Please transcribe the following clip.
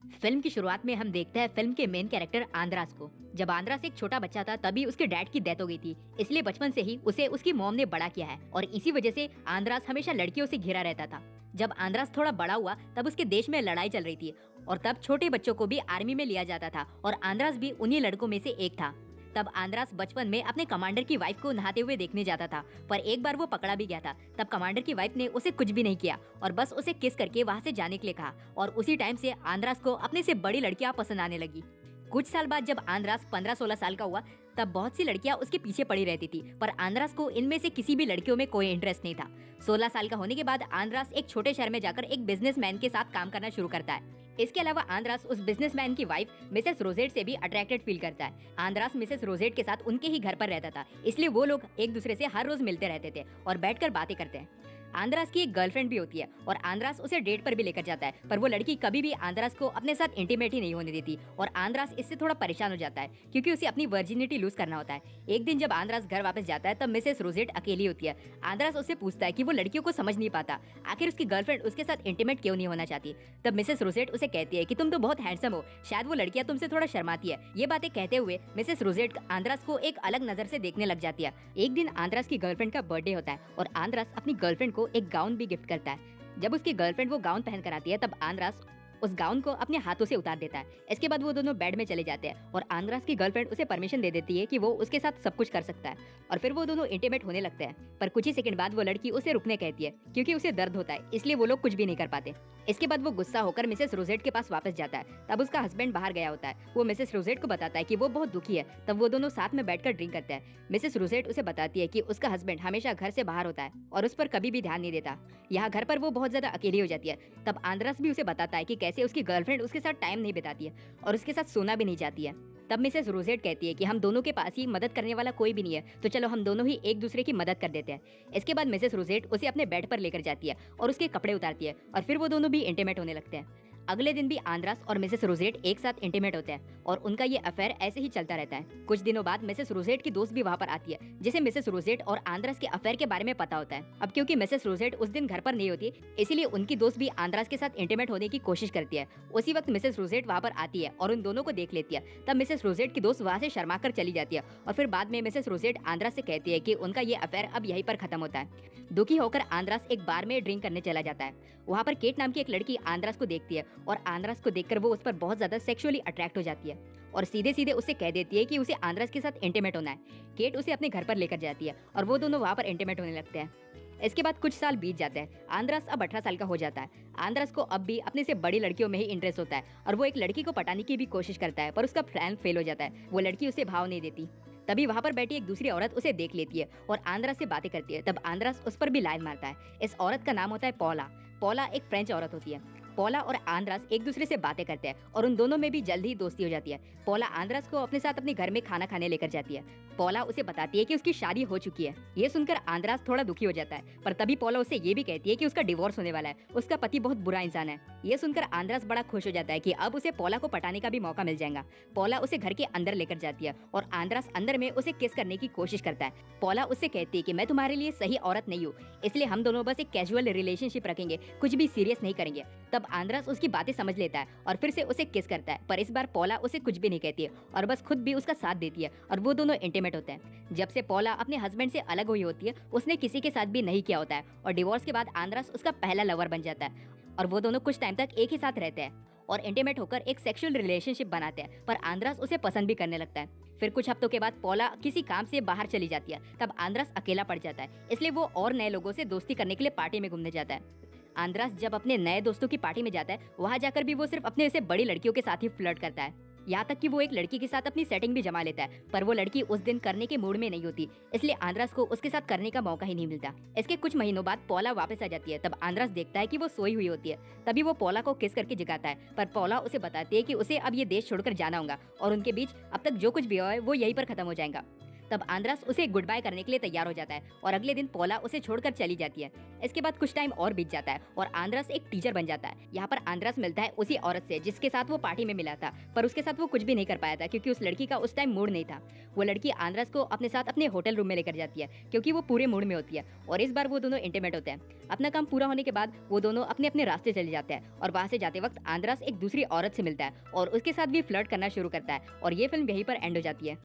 Film की शुरुआत में हम देखते हैं फिल्म के मेन कैरेक्टर आंद्रास को। जब आंद्रास एक छोटा बच्चा था तभी उसके डैड की डेथ हो गई थी, इसलिए बचपन से ही उसे उसकी मॉम ने बड़ा किया है और इसी वजह से आंद्रास हमेशा लड़कियों से घिरा रहता था। जब आंद्रास थोड़ा बड़ा हुआ तब उसके देश में लड़ाई चल रही थी और तब छोटे बच्चों को भी आर्मी में लिया जाता था और आंद्रास भी उन्हीं लड़कों में से एक था। तब आंद्रास बचपन में अपने कमांडर की वाइफ को नहाते हुए देखने जाता था, पर एक बार वो पकड़ा भी गया था। तब कमांडर की वाइफ ने उसे कुछ भी नहीं किया और बस उसे किस करके वहाँ से जाने के लिए कहा और उसी टाइम से आंद्रास को अपने से बड़ी लड़कियां पसंद आने लगी। कुछ साल बाद जब आंद्रास 15-16 साल का हुआ तब बहुत सी लड़कियां उसके पीछे पड़ी रहती थी, पर आंद्रास को इनमें से किसी भी लड़कियों में कोई इंटरेस्ट नहीं था। 16 साल का होने के बाद आंद्रास एक छोटे शहर में जाकर एक बिजनेसमैन के साथ काम करना शुरू करता है। इसके अलावा आंद्रास उस बिजनेसमैन की वाइफ मिसेस रोजेट से भी अट्रैक्टेड फील करता है। आंद्रास मिसेस रोजेट के साथ उनके ही घर पर रहता था, इसलिए वो लोग एक दूसरे से हर रोज मिलते रहते थे और बैठकर बातें करते हैं। आंद्रास की एक गर्लफ्रेंड भी होती है और आंद्रास उसे डेट पर भी लेकर जाता है, पर वो लड़की कभी भी आंद्रास को अपने साथ इंटीमेट ही नहीं होने देती और आंद्रास इससे थोड़ा परेशान हो जाता है क्योंकि उसे अपनी वर्जिनिटी लूज करना होता है। एक दिन जब आंद्रास घर वापस जाता है तब मिसेस रोजेट अकेली होती है। आंद्रास उससे पूछता है कि वो लड़कियों को समझ नहीं पाता, आखिर उसकी गर्लफ्रेंड उसके साथ इंटीमेट क्यों नहीं होना चाहती। तब मिसेस रोजेट उसे कहती है कि तुम तो बहुत हैंडसम हो, शायद वो लड़कियां तुमसे थोड़ा शर्माती है। ये बातें कहते हुए मिसेस रोजेट आंद्रास को एक अलग नजर से देखने लग जाती है। एक दिन आंद्रास की गर्लफ्रेंड का बर्थडे होता है और आंद्रास अपनी गर्लफ्रेंड को एक गाउन भी गिफ्ट करता है। जब उसकी गर्लफ्रेंड वो गाउन पहन कर आती है तब आंद्रास उस गाउन को अपने हाथों से उतार देता है। इसके बाद वो दोनों बेड में चले जाते हैं और आंद्रास की गर्लफ्रेंड उसे परमिशन दे देती है कि वो उसके साथ सब कुछ कर सकता है और फिर वो दोनों इंटीमेट होने लगते हैं। पर कुछ ही सेकंड बाद वो लड़की उसे रुकने कहती है क्योंकि उसे दर्द होता है, इसलिए वो लोग कुछ भी नहीं कर पाते। इसके बाद वो गुस्सा होकर मिसेस रोजेट के पास वापस जाता है। तब उसका हस्बैंड बाहर गया होता है। वो मिसेस रोजेट को बताता है कि वो बहुत दुखी है। तब वो दोनों साथ में बैठकर ड्रिंक करते हैं। मिसेस रोजेट उसे बताती है कि उसका हस्बैंड हमेशा घर से बाहर होता है और उस पर कभी भी ध्यान नहीं देता। यहाँ घर पर वो बहुत ज्यादा अकेली हो जाती है। तब आंद्रास भी उसे बताता है कि कैसे उसकी गर्लफ्रेंड उसके साथ टाइम नहीं बिताती है और उसके साथ सोना भी नहीं चाहती है। तब मिसेस रोजेट कहती है कि हम दोनों के पास ही मदद करने वाला कोई भी नहीं है, तो चलो हम दोनों ही एक दूसरे की मदद कर देते हैं। इसके बाद मिसेस रोजेट उसे अपने बेड पर लेकर जाती है और उसके कपड़े उतारती है और फिर वो दोनों भी इंटीमेट होने लगते हैं। अगले दिन भी आंद्रास और मिसेस रोजेट एक साथ इंटीमेट होते हैं और उनका ये अफेयर ऐसे ही चलता रहता है। कुछ दिनों बाद मिसेस रोजेट की दोस्त भी वहाँ पर आती है, जिसे मिसेस रोजेट और आंद्रास के अफेयर के बारे में पता होता है। अब क्योंकि मिसेस रोजेट उस दिन घर पर नहीं होती, इसीलिए उनकी दोस्त भी आंद्रास के साथ इंटीमेट होने की कोशिश करती है। उसी वक्त मिसेस रोजेट वहाँ पर आती है और उन दोनों को देख लेती है। तब मिसेस रोजेट की दोस्त वहाँ से शर्मा कर चली जाती है और फिर बाद में मिसेस रोजेट आंद्रास से कहती है कि उनका ये अफेयर अब यहीं पर खत्म होता है। दुखी होकर आंद्रास एक बार में ड्रिंक करने चला जाता है। वहाँ पर केट नाम की एक लड़की आंद्रास को देखती है और आंद्रास को देखकर वो उस पर बहुत ज्यादा सेक्सुअली अट्रैक्ट हो जाती है और सीधे सीधे उससे कह देती है कि उसे आंद्रास के साथ इंटीमेट होना है। केट उसे अपने घर पर लेकर जाती है और वो दोनों वहाँ पर इंटीमेट होने लगते हैं। इसके बाद कुछ साल बीत जाते हैं। आंद्रास अब 18 साल का हो जाता है। आंद्रास को अब भी अपने से बड़ी लड़कियों में ही इंटरेस्ट होता है और वो एक लड़की को पटाने की भी कोशिश करता है, पर उसका प्लान फेल हो जाता है। वो लड़की उसे भाव नहीं देती। तभी वहाँ पर बैठी एक दूसरी औरत उसे देख लेती है और आंद्रास से बातें करती है। तब आंद्रास उस पर भी लाइन मारता है। इस औरत का नाम होता है पौला। पौला एक फ्रेंच औरत होती है। पौला और आंद्रास एक दूसरे से बातें करते हैं और उन दोनों में भी जल्दी ही दोस्ती हो जाती है। पौला आंद्रास को अपने साथ अपने घर में खाना खाने लेकर जाती है। पौला उसे बताती है कि उसकी शादी हो चुकी है। ये सुनकर आंद्रास थोड़ा दुखी हो जाता है, पर तभी पौला उसे ये भी कहती है कि उसका डिवोर्स होने वाला है। उसका पति बहुत बुरा इंसान है। ये सुनकर आंद्रास बड़ा खुश हो जाता है कि अब उसे पौला को पटाने का भी मौका मिल जाएगा। पौला उसे घर के अंदर लेकर जाती है और आंद्रास अंदर में उसे किस करने की कोशिश करता है। पौला उससे कहती है कि मैं तुम्हारे लिए सही औरत नहीं हूँ, इसलिए हम दोनों बस एक कैजुअल रिलेशनशिप रखेंगे, कुछ भी सीरियस नहीं करेंगे। तब आंद्रास उसकी बातें समझ लेता है और फिर से उसे किस करता है, पर इस बार पौला उसे कुछ भी नहीं कहती है और बस खुद भी उसका साथ देती है और वो दोनों इंटीमेट होते हैं। जब से पौला अपने हस्बैंड से अलग हुई होती है, उसने किसी के साथ भी नहीं किया होता है और डिवोर्स के बाद आंद्रास उसका पहला लवर बन जाता है और वो दोनों कुछ टाइम तक एक ही साथ रहते हैं और इंटीमेट होकर एक सेक्सुअल रिलेशनशिप बनाते हैं, पर आंद्रास उसे पसंद भी करने लगता है। फिर कुछ हफ्तों के बाद पौला किसी काम से बाहर चली जाती है। तब आंद्रास अकेला पड़ जाता है, इसलिए वो और नए लोगों से दोस्ती करने के लिए पार्टी में घूमने जाता है। आंद्रास जब अपने नए दोस्तों की पार्टी में जाता है, वहाँ जाकर भी वो सिर्फ अपने से बड़ी लड़कियों के साथ ही फ्लर्ट करता है। यहाँ तक कि वो एक लड़की के साथ अपनी सेटिंग भी जमा लेता है, पर वो लड़की उस दिन करने के मूड में नहीं होती, इसलिए आंद्रास को उसके साथ करने का मौका ही नहीं मिलता। इसके कुछ महीनों बाद पौला वापस आ जाती है। तब आंद्रास देखता है कि वो सोई हुई होती है। तभी वो पौला को किस करके जगाता है, पर पौला उसे बताती है कि उसे अब ये देश छोड़कर जाना होगा और उनके बीच अब तक जो कुछ भी हुआ है वो यहीं पर खत्म हो जाएगा। तब आंद्रास उसे गुड बाय करने के लिए तैयार हो जाता है और अगले दिन पोला उसे छोड़कर चली जाती है। इसके बाद कुछ टाइम और बीत जाता है और आंद्रास एक टीचर बन जाता है। यहाँ पर आंद्रास मिलता है उसी औरत से जिसके साथ वो पार्टी में मिला था, पर उसके साथ वो कुछ भी नहीं कर पाया था क्योंकि उस लड़की का उस टाइम मूड नहीं था। वो लड़की आंद्रास को अपने साथ अपने होटल रूम में लेकर जाती है क्योंकि वो पूरे मूड में होती है और इस बार वो दोनों इंटीमेट होते हैं। अपना काम पूरा होने के बाद वो दोनों अपने अपने रास्ते चले जाते हैं और वहाँ से जाते वक्त आंद्रास एक दूसरी औरत से मिलता है और उसके साथ भी फ्लर्ट करना शुरू करता है और ये फिल्म यहीं पर एंड हो जाती है।